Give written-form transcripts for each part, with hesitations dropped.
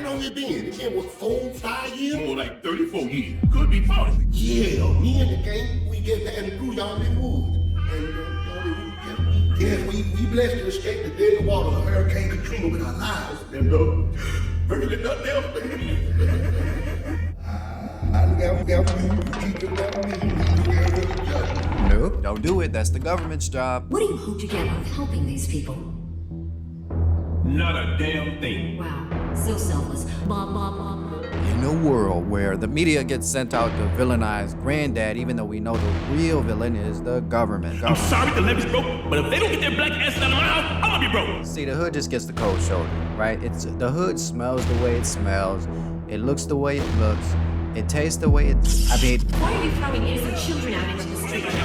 long it been? It been, what, 4-5 years? More like 34 years. Could be 40. Yeah, me and the gang, we get passing through y'all in the woods. And we blessed to escape the deadly water of Hurricane Katrina with our lives. And virtually nothing else. Nope, don't do it. That's the government's job. What do you hope to get out of helping these people? Not a damn thing. Wow, so selfless. Blah, blah, blah. In a world where the media gets sent out to villainize Granddad, even though we know the real villain is the government. I'm sorry the levee's broke, but if they don't get their black asses out of my house, I'm gonna be broke. See, the hood just gets the cold shoulder, right? The hood smells the way it smells. It looks the way it looks. It tastes the way it... I mean... Why are you throwing innocent children out into the street? Is it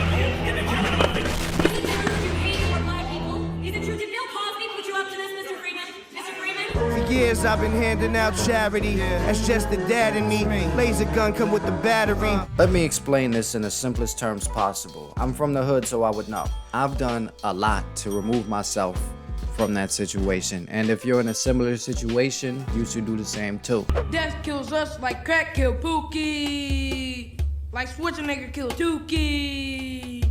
true you hate more black people? Is it true? Did Bill Cosby put you up to this, Mr. Freeman? Mr. Freeman? For years I've been handing out charity. That's just the dad in me. Laser gun come with the battery. Let me explain this in the simplest terms possible. I'm from the hood, so I would know. I've done a lot to remove myself from that situation, and if you're in a similar situation, you should do the same too. Death kills us like crack killed Pookie, like Schwarzenegger killed Dookie.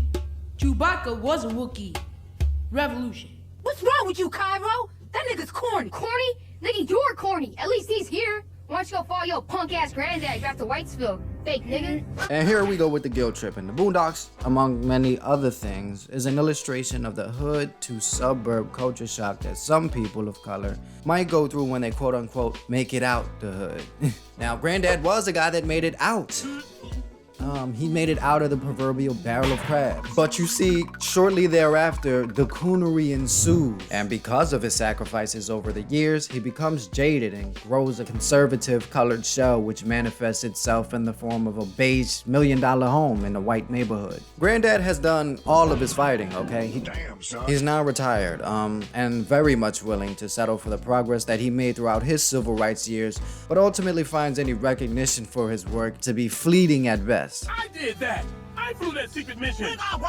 Chewbacca was a Wookiee. Revolution. What's wrong with you, Cairo? That nigga's corny. Corny? Nigga, you're corny. At least he's here. Why don't you go follow your punk-ass granddad back to Whitesville, fake nigga? And here we go with the guilt trip. And the Boondocks, among many other things, is an illustration of the hood to suburb culture shock that some people of color might go through when they quote-unquote make it out the hood. Now, Granddad was a guy that made it out. He made it out of the proverbial barrel of crabs. But you see, shortly thereafter, the coonery ensues. And because of his sacrifices over the years, he becomes jaded and grows a conservative colored shell which manifests itself in the form of a beige $1 million home in a white neighborhood. Granddad has done all of his fighting, okay? He's now retired, and very much willing to settle for the progress that he made throughout his civil rights years, but ultimately finds any recognition for his work to be fleeting at best. I did that. I flew that secret mission. That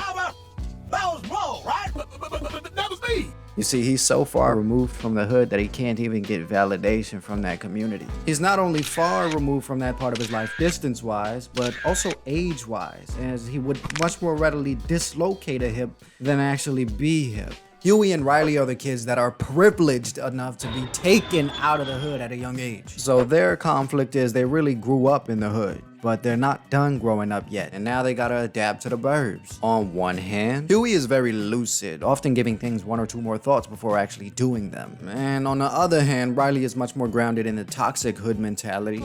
was wrong, right? But that was me. You see, he's so far removed from the hood that he can't even get validation from that community. He's not only far removed from that part of his life distance-wise, but also age-wise, as he would much more readily dislocate a hip than actually be hip. Huey and Riley are the kids that are privileged enough to be taken out of the hood at a young age. So their conflict is they really grew up in the hood, but they're not done growing up yet, and now they gotta adapt to the burbs. On one hand, Huey is very lucid, often giving things 1 or 2 more thoughts before actually doing them. And on the other hand, Riley is much more grounded in the toxic hood mentality.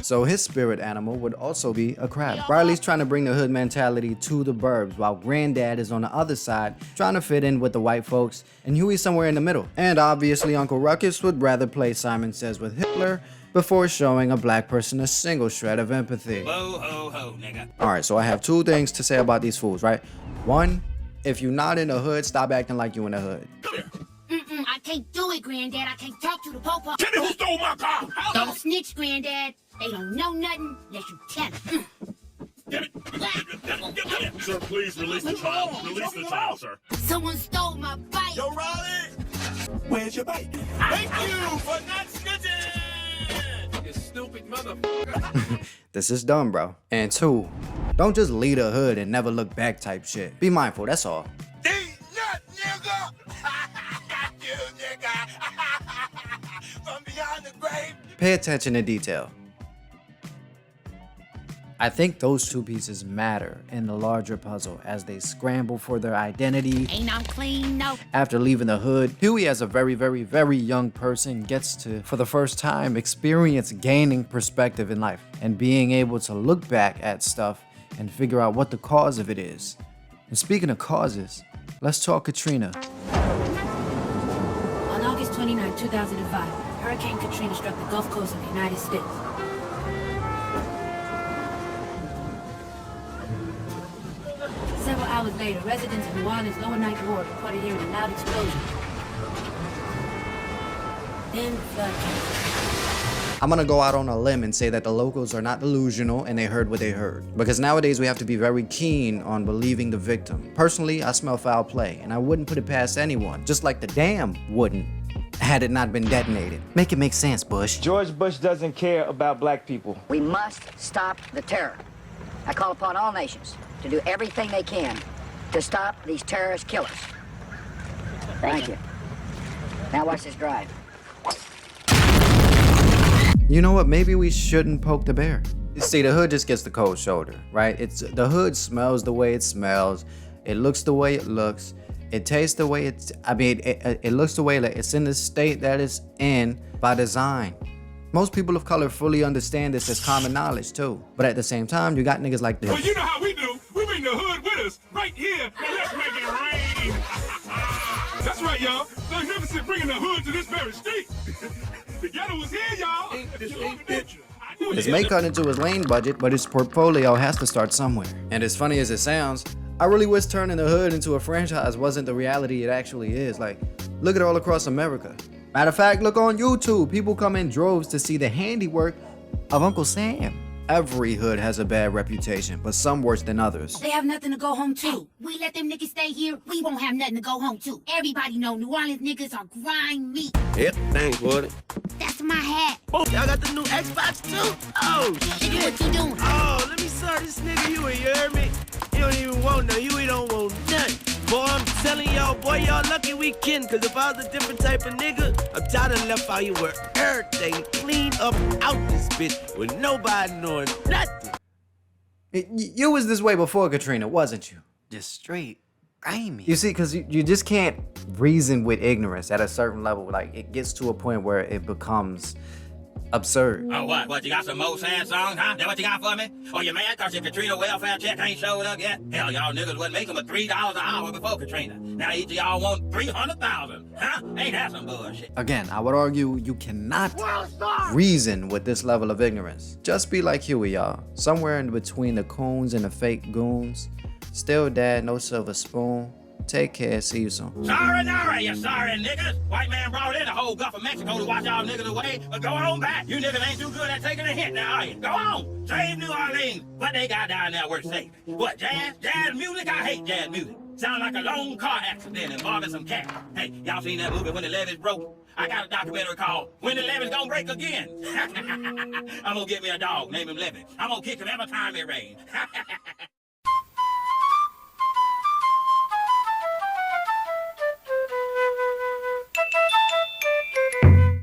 So his spirit animal would also be a crab. Riley's trying to bring the hood mentality to the burbs, while Granddad is on the other side, trying to fit in with the white folks, and Huey's somewhere in the middle. And obviously Uncle Ruckus would rather play Simon Says with Hitler before showing a black person a single shred of empathy. Whoa, ho, ho, nigga. Alright, so I have 2 things to say about these fools, right? 1, if you're not in the hood, stop acting like you in the hood. Come here. I can't do it, Granddad. I can't talk to the popo. Tell me who stole my car. Don't snitch, Granddad. They don't know nothing unless you tell them. Get it. Sir, please release the child. Release the child, sir. Someone stole my bike. Yo, Riley. Where's your bike? Thank you for not snitching. You stupid motherfucker. This is dumb, bro. And 2, don't just leave the hood and never look back type shit. Be mindful, that's all. Nigga. You nigga. From beyond the grave. Pay attention to detail. I think those 2 pieces matter in the larger puzzle as they scramble for their identity. Ain't I'm clean, no. After leaving the hood, Huey as a very, very, very young person gets to, for the first time, experience gaining perspective in life and being able to look back at stuff and figure out what the cause of it is. And speaking of causes, let's talk Katrina. On August 29, 2005, Hurricane Katrina struck the Gulf Coast of the United States. Several hours later, residents of New Orleans' Lower Ninth Ward reported hearing a loud explosion. Then the flood came. I'm gonna go out on a limb and say that the locals are not delusional and they heard what they heard. Because nowadays we have to be very keen on believing the victim. Personally, I smell foul play, and I wouldn't put it past anyone, just like the dam wouldn't, had it not been detonated. Make it make sense, Bush. George Bush doesn't care about black people. We must stop the terror. I call upon all nations to do everything they can to stop these terrorist killers. Thank you. Now watch this drive. You know what? Maybe we shouldn't poke the bear. You see, the hood just gets the cold shoulder, right? The hood smells the way it smells. It looks the way it looks. It tastes the way it looks the way that it's in the state that it's in by design. Most people of color fully understand this as common knowledge too. But at the same time, you got niggas like this. Well, you know how we do. We bring the hood with us, right here. Now let's make it rain. That's right, y'all. Magnificent bringing the hood to this very state. The ghetto was here, y'all. This may cut into his lane budget, but his portfolio has to start somewhere. And as funny as it sounds, I really wish turning the hood into a franchise wasn't the reality it actually is. Like, look at all across America. Matter of fact, look on YouTube. People come in droves to see the handiwork of Uncle Sam. Every hood has a bad reputation, but some worse than others. They have nothing to go home to. We let them niggas stay here, we won't have nothing to go home to. Everybody know New Orleans niggas are grind meat. Yep, thanks, buddy. That's my hat. Oh, y'all got the new Xbox too? Oh, Nigga, what you doing? Oh, let me serve this nigga Huey, you heard me? You don't even want nothing, Huey don't want nothing. Boy, I'm telling y'all, boy, y'all lucky we can, cause if I was a different type of nigga, I'm tired of left out here with everything clean up out this bitch with nobody knowing nothing. You was this way before Katrina, wasn't you? Just straight grimy. You see, because you just can't reason with ignorance at a certain level. Like, it gets to a point where it becomes absurd. Oh, what? What, you got some more sad songs, huh? That what you got for me? Or you mad cause your Katrina welfare check ain't showed up yet? Hell, y'all niggas wasn't making but $3 an hour before Katrina. Now each of y'all want $300,000, huh? Ain't that some bullshit? Again, I would argue you cannot reason with this level of ignorance. Just be like Huey, y'all. Somewhere in between the coons and the fake goons. Still dad, no silver spoon. Take care, see you soon. Sorry, you sorry niggas. White man brought in the whole Gulf of Mexico to watch y'all niggas away, but go on back. You niggas ain't too good at taking a hit now, are you? Go on. Save New Orleans. What they got down there worth saving? What, jazz? Jazz music? I hate jazz music. Sound like a lone car accident involving some cat. Hey, y'all seen that movie When the Levees Broke? I got a documentary called When the Levees Gonna Break Again. I'm gonna get me a dog, name him Levy. I'm gonna kick him every time it rains.